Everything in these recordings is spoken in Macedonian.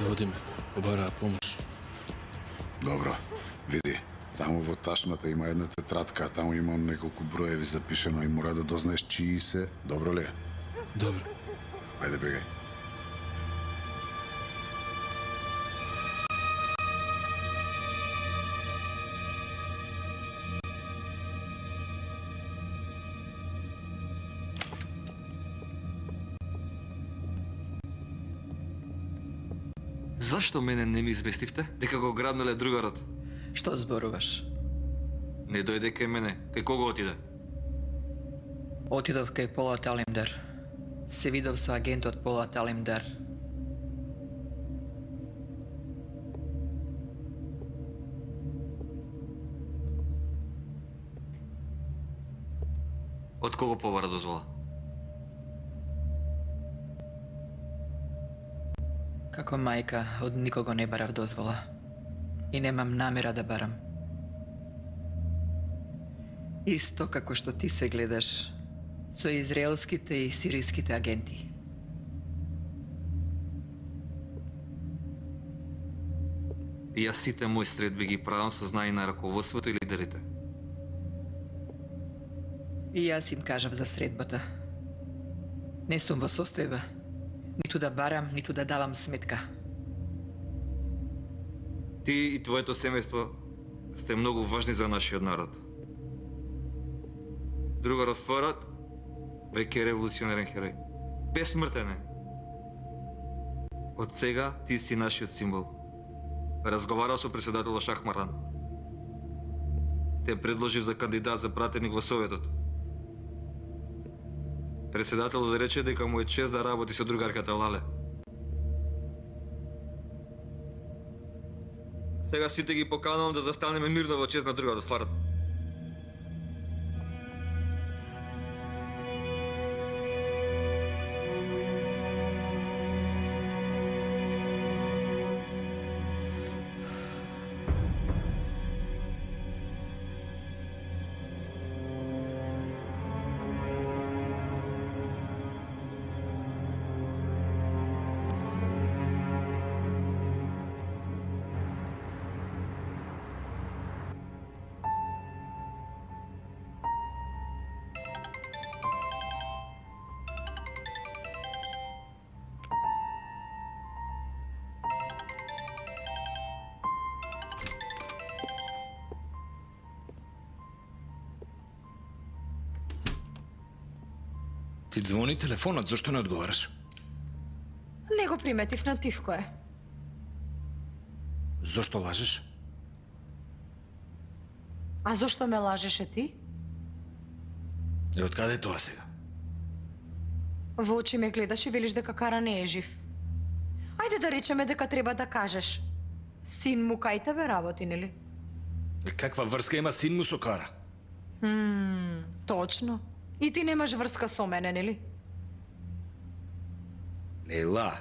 да одиме, побараат помош. Добро, види. Таму во ташмата има една тетрадка, а таму има неколку броеви запишено и мора да дознаеш чии се. Добро ли е? Добро. Ајде бегај. Зашто мене не ми известивте дека го грабнале другарот? Што зборуваш? Не дојде кај мене, кај кого отиде? Отидов кај Пола Талимдар. Се видов со агентот Пола Талимдар. Од кого побара дозвола? Како мајка, од никого не барав дозвола. И немам намера да барам. Исто како што ти се гледаш со израелските и сириските агенти. И јас сите мои средби ги правам со знаење на раководството и лидерите. И јас им кажав за средбата. Не сум во состојба ниту да барам, ниту да давам сметка. Ти и твоето семејство сте многу важни за нашиот народ. Другарот Фарат веќе е револуционерен херој. Бесмртен е. Од сега ти си нашиот символ. Разговарал со председателот Шахмаран. Те предложив за кандидат за пратеник во Советот. Председателот рече дека му е чест да работи со другарката Лале. Сега сите ги поканувам да застанеме мирно во чест на другарот Фарат. Ти звони телефонот, зашто не одговараш? Не го приметив на Тивко е. Зошто лажеш? А зошто ме лажеше ти? И откаде тоа сега? Во очи ме гледаш и велиш дека Кара не е жив. Ајде да речеме дека треба да кажеш. Син му кај тебе работи, нели? Каква врска има син му со Кара? Точно. И ти немаш врска со мене, нели? Лейла,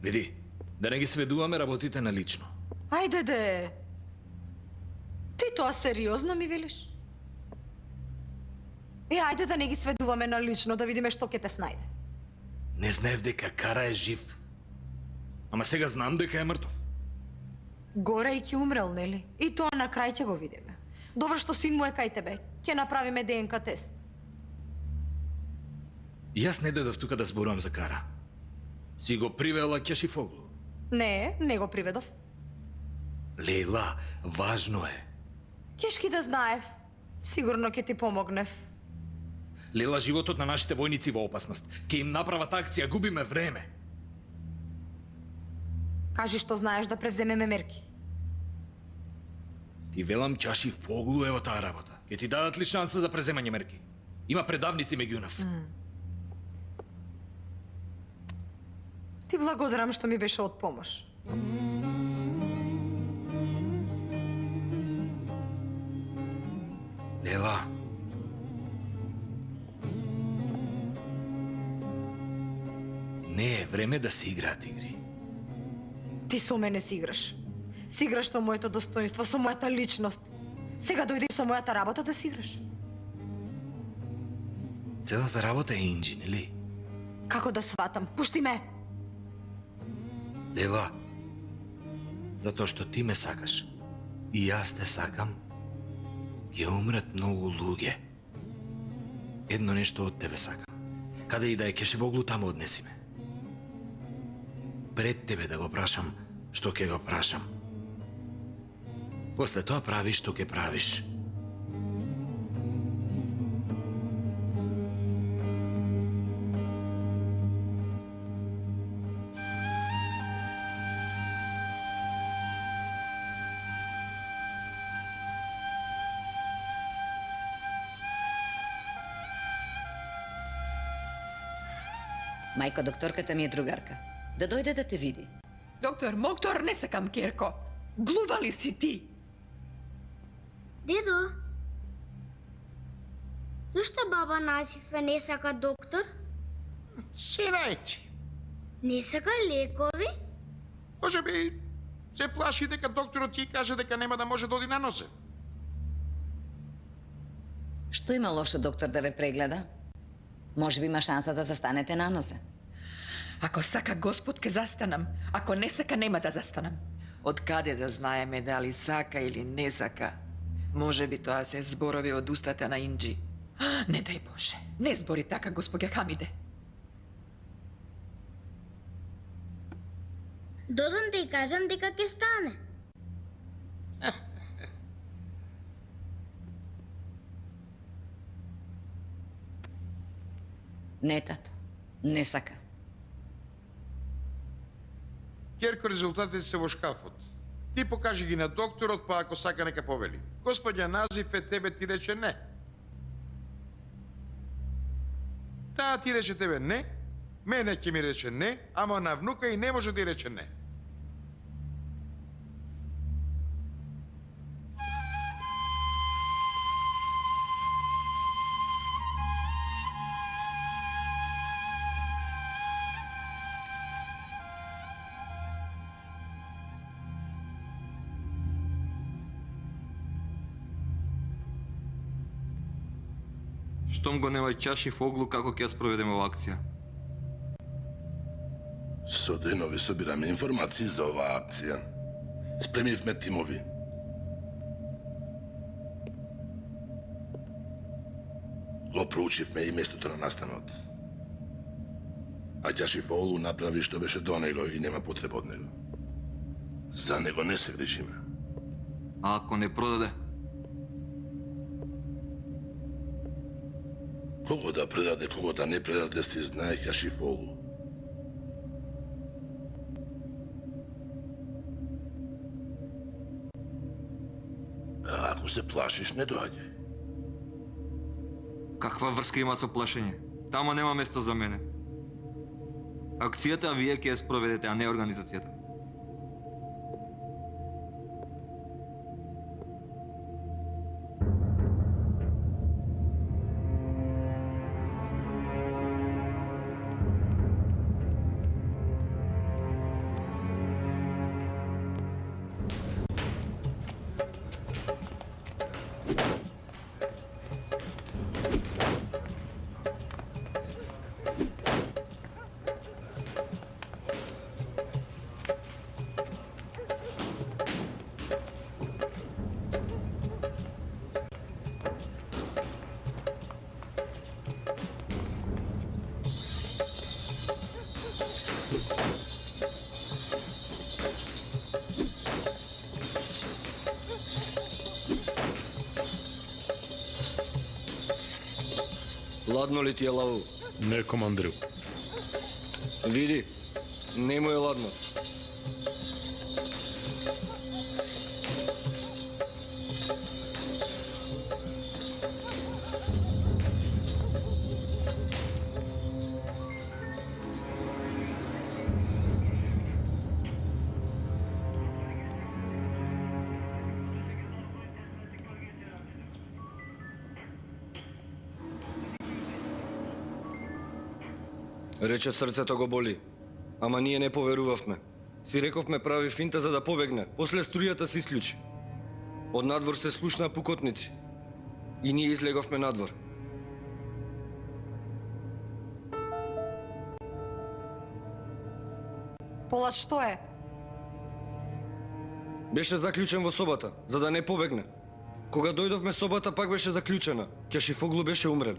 види, да не ги сведуваме работите на лично. Ајде де. Ти тоа сериозно ми велиш? Ајде да не ги сведуваме на лично, да видиме што ќе те снајде. Не знаев дека Кара е жив. Ама сега знам дека е мртов. Горе и ќе умрел, нели? И тоа на крај ќе го видиме. Добро што син му е кај тебе. Ќе направиме ДНК тест. Јас не додов тука да зборувам за Кара. Си го привела Кешифоглу. Не го приведов. Лейла, важно е. Кешки да знаев. Сигурно ќе ти помогнев. Лейла, животот на нашите војници во опасност. Ке им направат акција, губиме време. Кажи што знаеш да превземеме мерки. Ти велам Кешифоглу е во таа работа. Ке ти дадат ли шанса за преземање мерки? Има предавници меѓу нас. Ти благодарам што ми беше од помош. Лейла. Не е време да се играат игри. Ти со мене си играш. Си играш со моето достоинство, со мојата личност. Сега дојди со мојата работа да си играш. Целата работа е инџи, нели? Како да сватам? Пушти ме! Ева, затоа што ти ме сакаш и јас те сакам, ќе умрет многу луѓе. Едно нешто од тебе сакам. Каде и да е Кешевоглу, таму однеси ме. Пред тебе да го прашам што ќе го прашам. После тоа правиш што ќе правиш. Мајко, докторката ми е другарка. Да дојде да те види. Доктор, не сакам Керко. Глува ли си ти? Дедо, зашто баба Назифе не сака доктор? Синајче, Не сака лекови? може би се плаши дека докторот ти каже дека нема да може да оди на нозе. Што има лошо доктор да ве прегледа? Може би има шанса да застанете на нозе. Ако сака Господ ке застанам, ако не сака нема да застанам. Од каде да знаеме дали сака или не сака? Може би тоа се зборови од устата на Инджи. Не дај Боже, не збори така, господја Хамиде. Додам да ја кажам дека ќе стане. Не, тато. Не сака. Керко, резултатите се во шкафот. Ти покажи ги на докторот, па ако сака нека повели. Господја Назифе тебе ти рече не. Таа ти рече тебе не, мене ќе ми рече не, ама на внука и не може да ја рече не. Штом го нема Чашев Оглу, како ќе ја спроведеме ова акција? Со денови собираме информации за оваа акција. Спремивме тимови. Го проучивме и местото на настанот. А Ќашев Оглу направи што беше до него и нема потреба од него. За него не се грижиме. А ако не продаде? Кого да предаде, кого да не предаде, се знае Ќашев Оглу. А ако се плашиш, не доаѓај. Каква врска има со плашење? Тама нема место за мене. Акцијата вие ќе ја спроведете, а не организацијата. Ладно ли ти е, Лаву? Не, командру. Види, не му е ладно. Рече срцето го боли, ама ние не поверувавме. Си рековме прави финта за да побегне, после струјата се исклучи. Од надвор се слушнаа пукотници и ние излеговме надвор. Полат што е? Беше заклучен во собата, за да не побегне. Кога дојдовме, собата пак беше заклучена. Кешифоглу беше умрел.